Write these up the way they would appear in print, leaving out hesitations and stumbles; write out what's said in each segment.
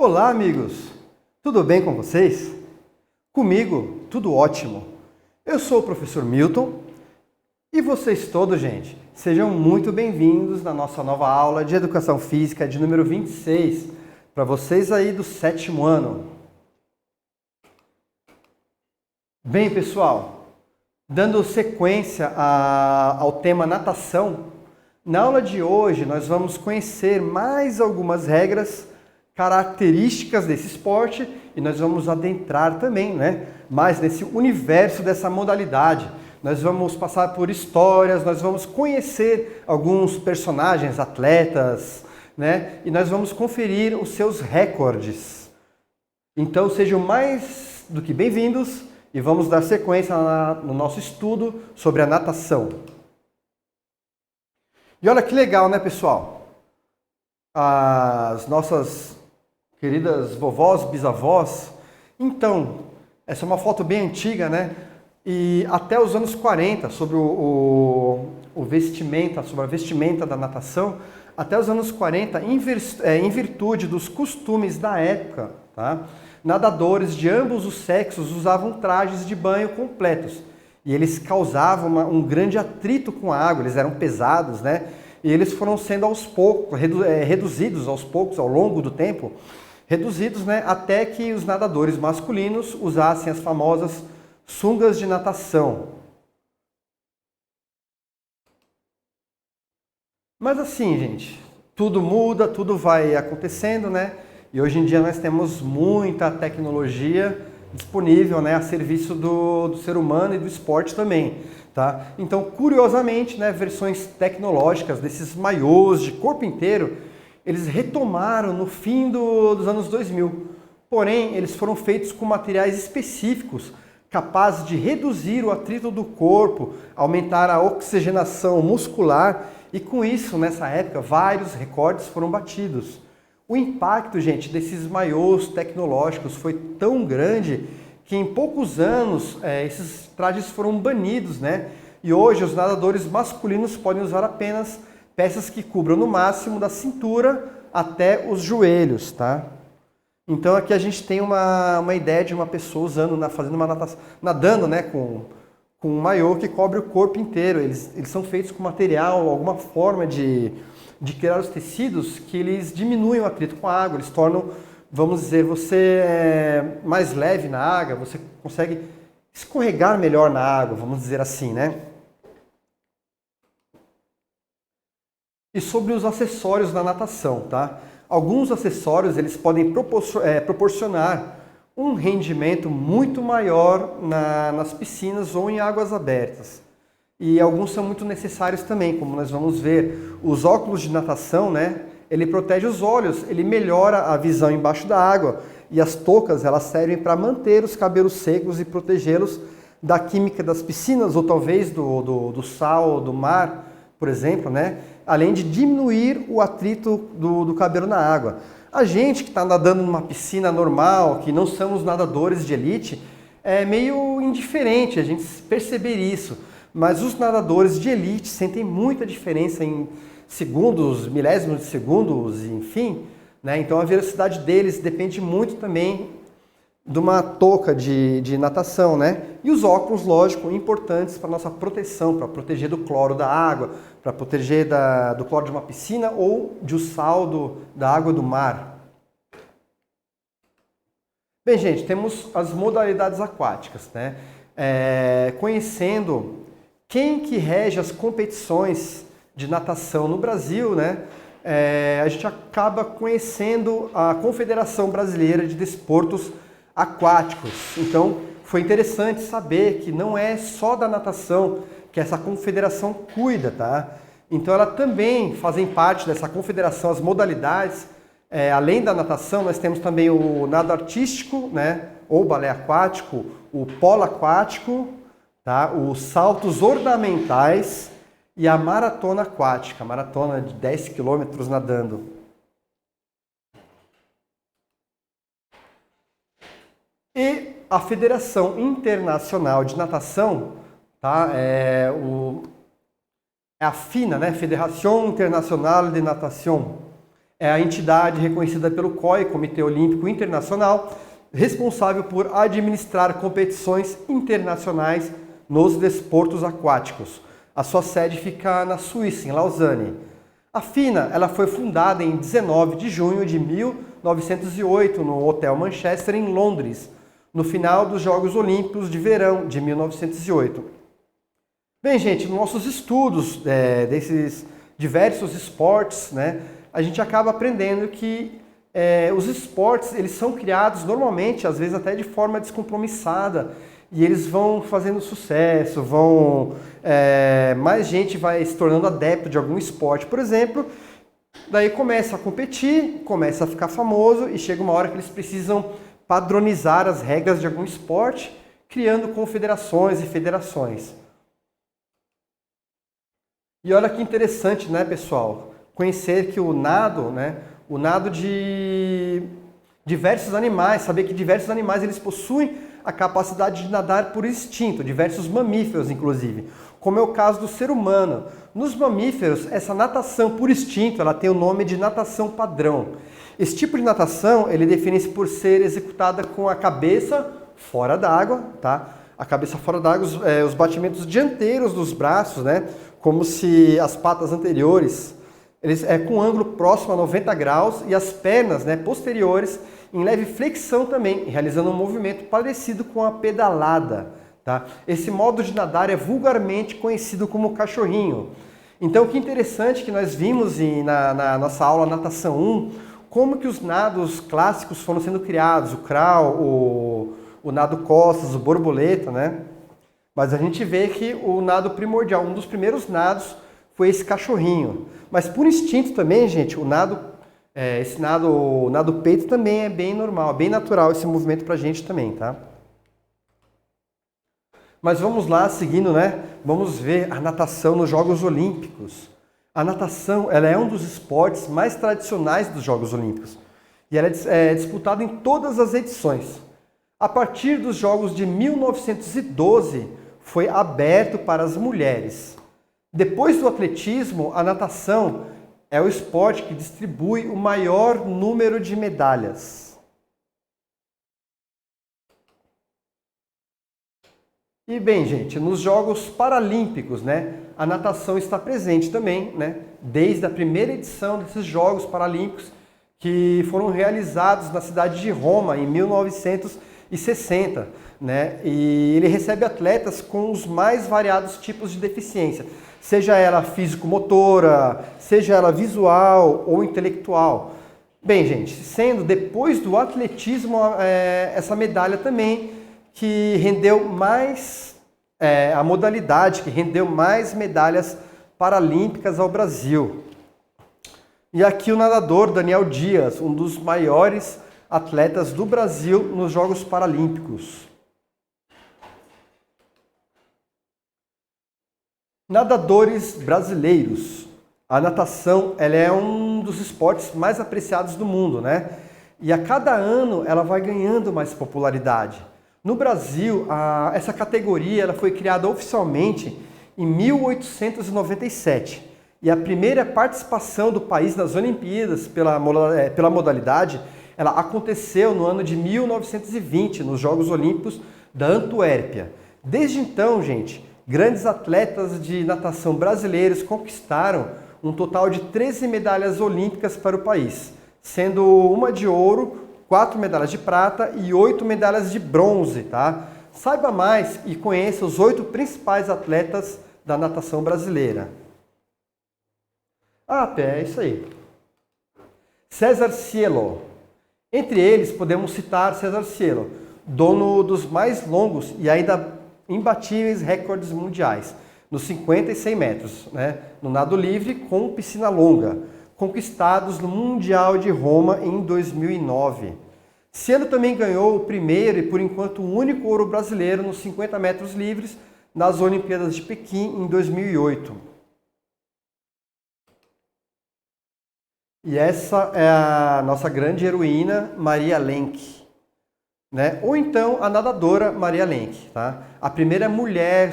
Olá, amigos! Tudo bem com vocês? Comigo, tudo ótimo. Eu sou o professor Milton e vocês todos, gente, sejam muito bem-vindos na nossa nova aula de Educação Física de número 26, para vocês aí do 7º ano. Bem, pessoal, dando sequência ao tema natação, na aula de hoje nós vamos conhecer mais algumas regras, características desse esporte e nós vamos adentrar também, mais nesse universo dessa modalidade. Nós vamos passar por histórias, nós vamos conhecer alguns personagens, atletas, e nós vamos conferir os seus recordes. Então sejam mais do que bem-vindos e vamos dar sequência no nosso estudo sobre a natação. E olha que legal, pessoal? As nossas queridas vovós, bisavós. Então, essa é uma foto bem antiga, E até os anos 40, sobre sobre a vestimenta da natação, até os anos 40, em virtude dos costumes da época, nadadores de ambos os sexos usavam trajes de banho completos. E eles causavam um grande atrito com a água, eles eram pesados, E eles foram sendo aos poucos, reduzidos aos poucos, ao longo do tempo, reduzidos, até que os nadadores masculinos usassem as famosas sungas de natação. Mas assim, gente, tudo muda, tudo vai acontecendo, E hoje em dia nós temos muita tecnologia disponível, a serviço do ser humano e do esporte também, Então, curiosamente, versões tecnológicas desses maiôs de corpo inteiro, eles retomaram no fim dos anos 2000. Porém, eles foram feitos com materiais específicos, capazes de reduzir o atrito do corpo, aumentar a oxigenação muscular e com isso, nessa época, vários recordes foram batidos. O impacto, gente, desses maiôs tecnológicos foi tão grande que em poucos anos esses trajes foram banidos, E hoje os nadadores masculinos podem usar apenas peças que cubram no máximo da cintura até os joelhos, Então aqui a gente tem uma ideia de uma pessoa fazendo uma natação, nadando, com um maiô que cobre o corpo inteiro. Eles são feitos com material, alguma forma de criar os tecidos que eles diminuem o atrito com a água, eles tornam, vamos dizer, você mais leve na água, você consegue escorregar melhor na água, vamos dizer assim, E sobre os acessórios da natação, Alguns acessórios eles podem proporcionar um rendimento muito maior nas piscinas ou em águas abertas. E alguns são muito necessários também, como nós vamos ver. Os óculos de natação, ele protege os olhos, ele melhora a visão embaixo da água. E as toucas, elas servem para manter os cabelos secos e protegê-los da química das piscinas, ou talvez do sal, do mar, por exemplo, Além de diminuir o atrito do cabelo na água. A gente que está nadando numa piscina normal, que não somos nadadores de elite, é meio indiferente a gente perceber isso. Mas os nadadores de elite sentem muita diferença em segundos, milésimos de segundos, enfim. Então a velocidade deles depende muito também de uma touca de natação, E os óculos, lógico, importantes para nossa proteção, para proteger do cloro da água, para proteger do cloro de uma piscina ou do sal da água do mar. Bem, gente, temos as modalidades aquáticas, Conhecendo quem que rege as competições de natação no Brasil, a gente acaba conhecendo a Confederação Brasileira de Desportos Aquáticos. Então, foi interessante saber que não é só da natação que essa confederação cuida, Então, ela também fazem parte dessa confederação, as modalidades. Além da natação, nós temos também o nado artístico, ou balé aquático, o polo aquático, os saltos ornamentais e a maratona aquática, maratona de 10 quilômetros nadando. E a Federação Internacional de Natação, é a FINA, Fédération Internationale de Natation. é a entidade reconhecida pelo COI, Comitê Olímpico Internacional, responsável por administrar competições internacionais nos desportos aquáticos. A sua sede fica na Suíça, em Lausanne. A FINA ela foi fundada em 19 de junho de 1908 no Hotel Manchester, em Londres, no final dos Jogos Olímpicos de Verão de 1908. Bem, gente, nos nossos estudos desses diversos esportes, né, a gente acaba aprendendo que os esportes eles são criados normalmente, às vezes até de forma descompromissada, e eles vão fazendo sucesso, mais gente vai se tornando adepto de algum esporte, por exemplo, daí começa a competir, começa a ficar famoso e chega uma hora que eles precisam padronizar as regras de algum esporte, criando confederações e federações. E olha que interessante, né, pessoal? Conhecer que o nado de diversos animais, saber que diversos animais eles possuem a capacidade de nadar por instinto, diversos mamíferos inclusive, como é o caso do ser humano. Nos mamíferos, essa natação por instinto, ela tem o nome de natação padrão. Esse tipo de natação, ele define-se por ser executada com a cabeça fora d'água, tá? A cabeça fora d'água, os batimentos dianteiros dos braços, né? Como se as patas anteriores, eles com um ângulo próximo a 90 graus e as pernas, né, posteriores em leve flexão também, realizando um movimento parecido com a pedalada. Tá? Esse modo de nadar é vulgarmente conhecido como cachorrinho. Então, que interessante que nós vimos na nossa aula Natação 1, como que os nados clássicos foram sendo criados, o crawl, o nado costas, o borboleta, né? Mas a gente vê que o nado primordial, um dos primeiros nados, foi esse cachorrinho. Mas por instinto também, gente, o nado peito também é bem normal, bem natural esse movimento pra gente também, tá? Mas vamos lá, seguindo, né? Vamos ver a natação nos Jogos Olímpicos. A natação, ela é um dos esportes mais tradicionais dos Jogos Olímpicos. E ela é disputada em todas as edições. A partir dos Jogos de 1912, foi aberto para as mulheres. Depois do atletismo, a natação é o esporte que distribui o maior número de medalhas. E bem, gente, nos Jogos Paralímpicos, né, a natação está presente também, né, desde a primeira edição desses Jogos Paralímpicos, que foram realizados na cidade de Roma, em 1960, né, e ele recebe atletas com os mais variados tipos de deficiência, seja ela físico-motora, seja ela visual ou intelectual. Bem, gente, sendo depois do atletismo essa medalha também que rendeu mais, a modalidade que rendeu mais medalhas paralímpicas ao Brasil. E aqui o nadador Daniel Dias, um dos maiores atletas do Brasil nos Jogos Paralímpicos. Nadadores brasileiros. A natação ela é um dos esportes mais apreciados do mundo, né? E a cada ano ela vai ganhando mais popularidade. No Brasil, essa categoria ela foi criada oficialmente em 1897. E a primeira participação do país nas Olimpíadas pela modalidade, ela aconteceu no ano de 1920, nos Jogos Olímpicos da Antuérpia. Desde então, gente, grandes atletas de natação brasileiros conquistaram um total de 13 medalhas olímpicas para o país, sendo uma de ouro, 4 medalhas de prata e 8 medalhas de bronze, tá? Saiba mais e conheça os 8 principais atletas da natação brasileira. É isso aí. César Cielo. Entre eles, podemos citar César Cielo, dono dos mais longos e ainda imbatíveis recordes mundiais, nos 50 e 100 metros, né? No nado livre com piscina longa, conquistados no Mundial de Roma em 2009. Cielo também ganhou o primeiro e, por enquanto, o único ouro brasileiro nos 50 metros livres nas Olimpíadas de Pequim em 2008. E essa é a nossa grande heroína, Maria Lenk, né? Ou então a nadadora Maria Lenk, tá? A primeira mulher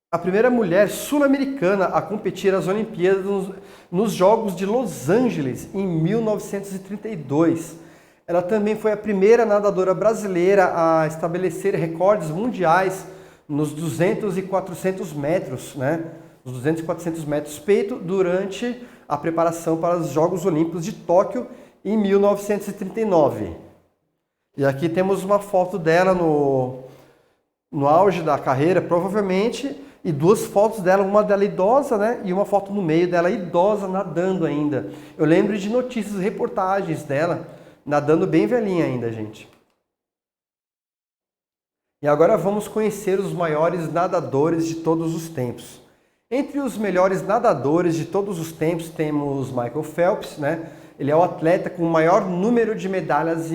a primeira mulher sul-americana a competir nas Olimpíadas nos Jogos de Los Angeles em 1932. Ela também foi a primeira nadadora brasileira a estabelecer recordes mundiais nos 200 e 400 metros, né? Os 200 e 400 metros peito durante a preparação para os Jogos Olímpicos de Tóquio em 1939. E aqui temos uma foto dela no auge da carreira, provavelmente, e duas fotos dela, uma dela idosa, né? E uma foto no meio dela idosa nadando ainda. Eu lembro de notícias e reportagens dela nadando bem velhinha ainda, gente. E agora vamos conhecer os maiores nadadores de todos os tempos. Entre os melhores nadadores de todos os tempos temos Michael Phelps, né? Ele é o atleta com o maior número de medalhas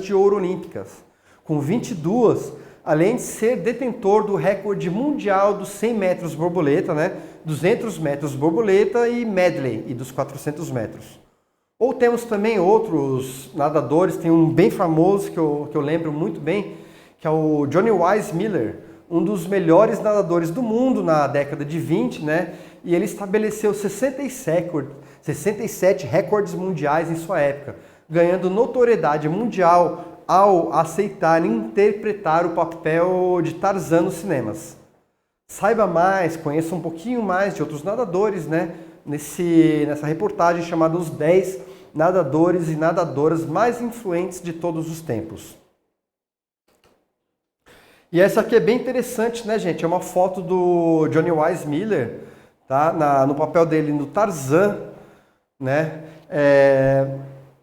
de ouro olímpicas, com 22, além de ser detentor do recorde mundial dos 100 metros borboleta, né? 200 metros borboleta e medley, e dos 400 metros. Ou temos também outros nadadores, tem um bem famoso que eu lembro muito bem, que é o Johnny Wise Miller, um dos melhores nadadores do mundo na década de 20, né? E ele estabeleceu 67 recordes mundiais em sua época, ganhando notoriedade mundial ao aceitar interpretar o papel de Tarzan nos cinemas. Saiba mais, conheça um pouquinho mais de outros nadadores, né? Nessa reportagem chamada Os 10 nadadores e nadadoras mais influentes de todos os tempos. E essa aqui é bem interessante, né, gente? É uma foto do Johnny Wise Miller, tá? No papel dele no Tarzan, né?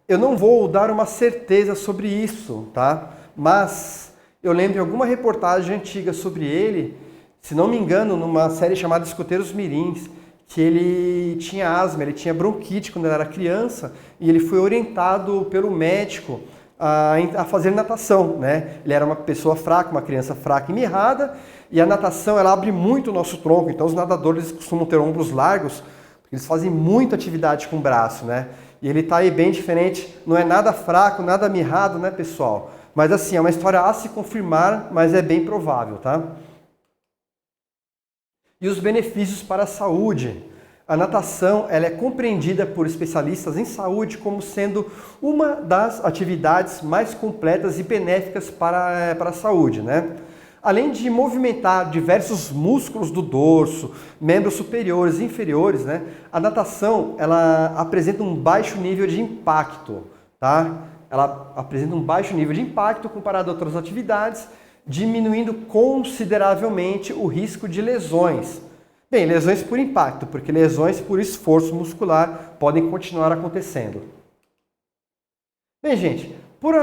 Eu não vou dar uma certeza sobre isso, tá? Mas eu lembro de alguma reportagem antiga sobre ele, se não me engano, numa série chamada Escoteiros Mirins, que ele tinha asma, ele tinha bronquite quando ele era criança, e ele foi orientado pelo médico a fazer natação, né? Ele era uma pessoa fraca, uma criança fraca e mirrada, e a natação ela abre muito o nosso tronco, então os nadadores costumam ter ombros largos, porque eles fazem muita atividade com o braço, né? E ele tá aí bem diferente, não é nada fraco, nada mirrado, né, pessoal? Mas assim, é uma história a se confirmar, mas é bem provável, tá? E os benefícios para a saúde. A natação ela é compreendida por especialistas em saúde como sendo uma das atividades mais completas e benéficas para a saúde, né? Além de movimentar diversos músculos do dorso, membros superiores e inferiores, né? A natação ela apresenta um baixo nível de impacto, tá? Ela apresenta um baixo nível de impacto comparado a outras atividades, diminuindo consideravelmente o risco de lesões. Bem, lesões por impacto, porque lesões por esforço muscular podem continuar acontecendo. Bem, gente, por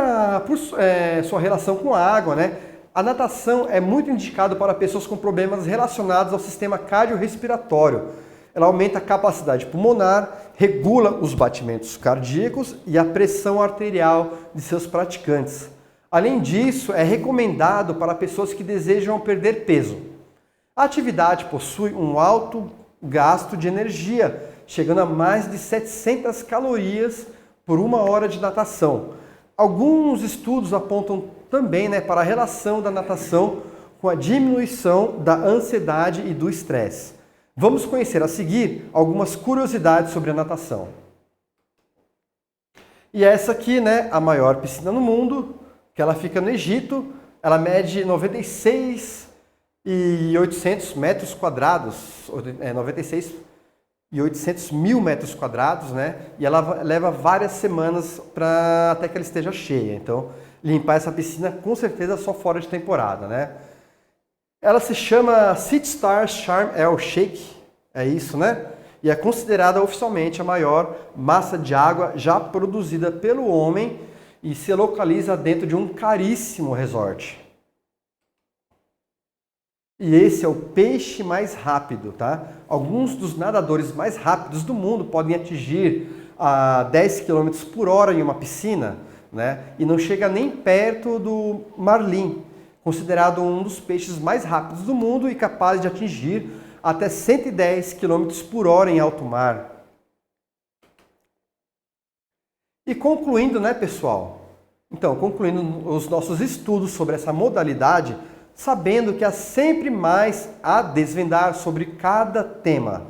sua relação com a água, né, a natação é muito indicada para pessoas com problemas relacionados ao sistema cardiorrespiratório. Ela aumenta a capacidade pulmonar, regula os batimentos cardíacos e a pressão arterial de seus praticantes. Além disso, é recomendado para pessoas que desejam perder peso. A atividade possui um alto gasto de energia, chegando a mais de 700 calorias por 1 hora de natação. Alguns estudos apontam também, né, para a relação da natação com a diminuição da ansiedade e do estresse. Vamos conhecer a seguir algumas curiosidades sobre a natação. E essa aqui, né, a maior piscina no mundo, que ela fica no Egito, ela mede 96.800 metros quadrados, 96.800.000 metros quadrados, né? E ela leva várias semanas até que ela esteja cheia. Então, limpar essa piscina com certeza só fora de temporada, né? Ela se chama City Star Sharm El Sheikh, é isso, né? E é considerada oficialmente a maior massa de água já produzida pelo homem e se localiza dentro de um caríssimo resort. E esse é o peixe mais rápido, tá? Alguns dos nadadores mais rápidos do mundo podem atingir a 10 km por hora em uma piscina, né? E não chega nem perto do marlim, considerado um dos peixes mais rápidos do mundo e capaz de atingir até 110 km por hora em alto mar. E concluindo, né, pessoal? Então, concluindo os nossos estudos sobre essa modalidade, sabendo que há sempre mais a desvendar sobre cada tema.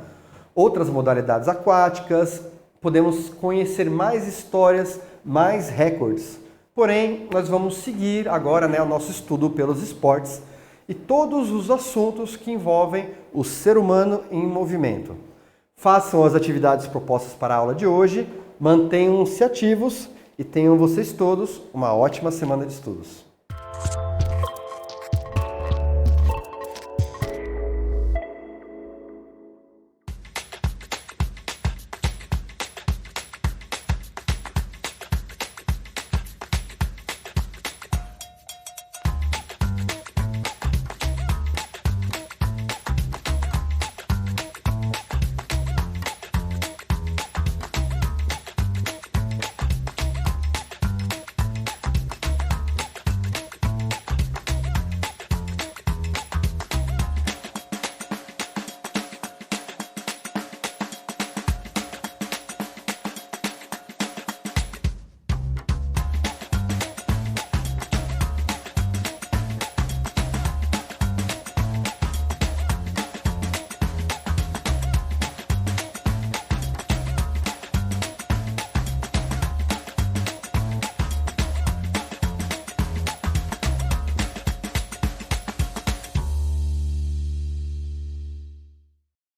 Outras modalidades aquáticas, podemos conhecer mais histórias, mais recordes. Porém, nós vamos seguir agora o nosso estudo pelos esportes e todos os assuntos que envolvem o ser humano em movimento. Façam as atividades propostas para a aula de hoje, mantenham-se ativos e tenham vocês todos uma ótima semana de estudos.